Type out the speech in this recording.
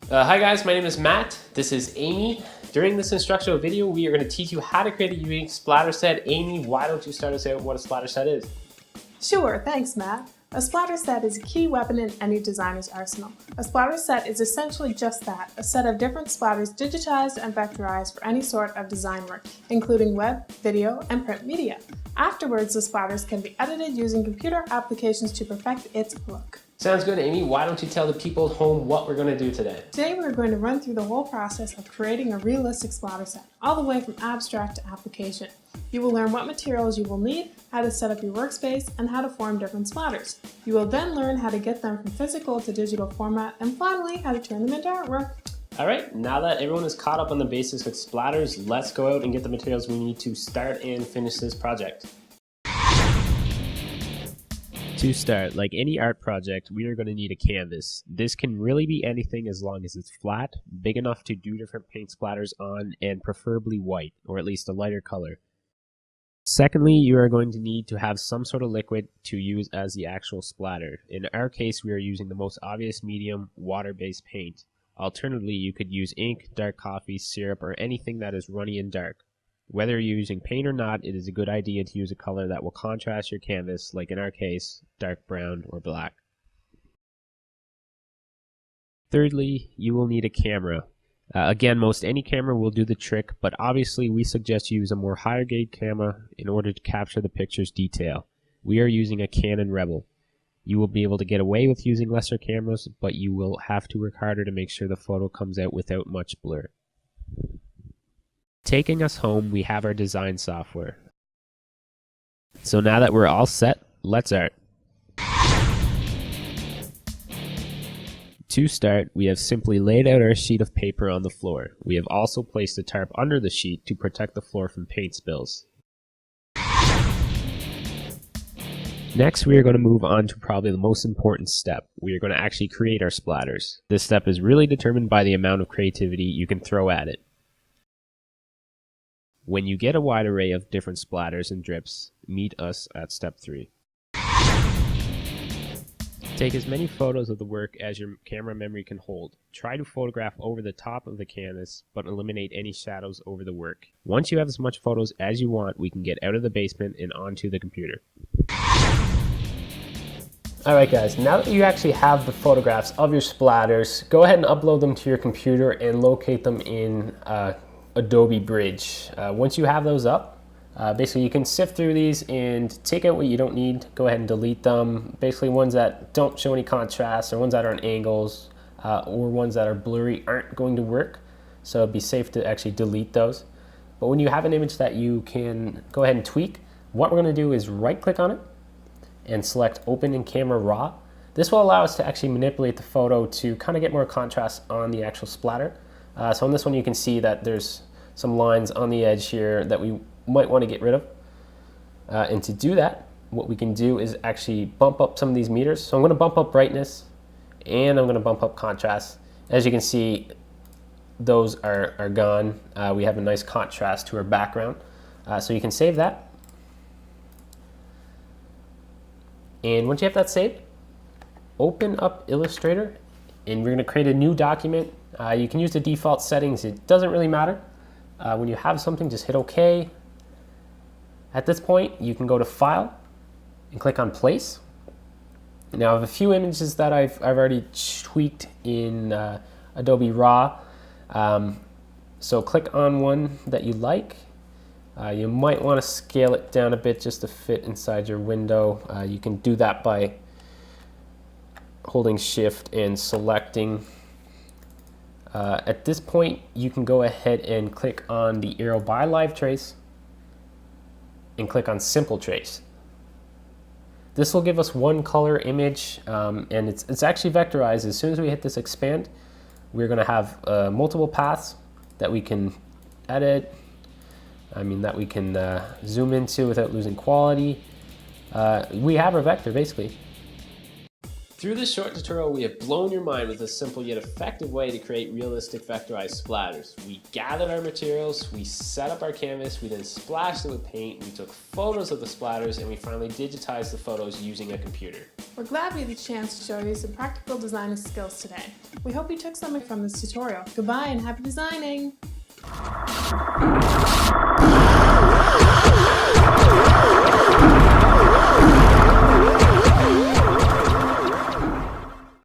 Hi guys, my name is Matt. This is Amy. During this instructional video, we are going to teach you how to create a unique splatter set. Amy, why don't you start us out what a splatter set is? Sure, thanks Matt. A splatter set is a key weapon in any designer's arsenal. A splatter set is essentially just that, a set of different splatters digitized and vectorized for any sort of design work, including web, video, and print media. Afterwards, the splatters can be edited using computer applications to perfect its look. Sounds good, Amy. Why don't you tell the people at home what we're going to do today? Today we're going to run through the whole process of creating a realistic splatter set, all the way from abstract to application. You will learn what materials you will need, how to set up your workspace, and how to form different splatters. You will then learn how to get them from physical to digital format, and finally, how to turn them into artwork. Alright, now that everyone is caught up on the basics with splatters, let's go out and get the materials we need to start and finish this project. To start, like any art project, we are going to need a canvas. This can really be anything as long as it's flat, big enough to do different paint splatters on, and preferably white, or at least a lighter color. Secondly, you are going to need to have some sort of liquid to use as the actual splatter. In our case, we are using the most obvious medium, water-based paint. Alternatively, you could use ink, dark coffee, syrup, or anything that is runny and dark. Whether you're using paint or not, it is a good idea to use a color that will contrast your canvas, like in our case, dark brown or black. Thirdly, you will need a camera. Again, most any camera will do the trick, but obviously we suggest you use a more higher grade camera in order to capture the picture's detail. We are using a Canon Rebel. You will be able to get away with using lesser cameras, but you will have to work harder to make sure the photo comes out without much blur. Taking us home, we have our design software. So now that we're all set, let's art. To start, we have simply laid out our sheet of paper on the floor. We have also placed a tarp under the sheet to protect the floor from paint spills. Next, we are going to move on to probably the most important step. We are going to actually create our splatters. This step is really determined by the amount of creativity you can throw at it. When you get a wide array of different splatters and drips, meet us at step 3. Take as many photos of the work as your camera memory can hold. Try to photograph over the top of the canvas, but eliminate any shadows over the work. Once you have as much photos as you want, we can get out of the basement and onto the computer. Alright guys, now that you actually have the photographs of your splatters, go ahead and upload them to your computer and locate them in Adobe Bridge. Once you have those up, basically you can sift through these and take out what you don't need. Go ahead and delete them. Basically ones that don't show any contrast or ones that are on angles or ones that are blurry aren't going to work. So it'd be safe to actually delete those. But when you have an image that you can go ahead and tweak, what we're going to do is right click on it and select Open in Camera Raw. This will allow us to actually manipulate the photo to kind of get more contrast on the actual splatter. So on this one you can see that there's some lines on the edge here that we might want to get rid of. And to do that, what we can do is actually bump up some of these meters. So I'm going to bump up brightness and I'm going to bump up contrast. As you can see, those are gone. We have a nice contrast to our background. So you can save that. And once you have that saved, open up Illustrator and we're going to create a new document. You can use the default settings, it doesn't really matter. When you have something, just hit OK. At this point, you can go to File and click on Place. Now I have a few images that I've already tweaked in Adobe Raw. So click on one that you like. You might want to scale it down a bit just to fit inside your window. You can do that by holding Shift and selecting. At this point, you can go ahead and click on the arrow by Live Trace and click on Simple Trace. This will give us one color image, and it's actually vectorized. As soon as we hit this expand, we're going to have multiple paths that we can edit. That we can zoom into without losing quality. We have our vector basically. Through this short tutorial, we have blown your mind with a simple yet effective way to create realistic vectorized splatters. We gathered our materials, we set up our canvas, we then splashed it with paint, we took photos of the splatters, and we finally digitized the photos using a computer. We're glad we had the chance to show you some practical designing skills today. We hope you took something from this tutorial. Goodbye and happy designing!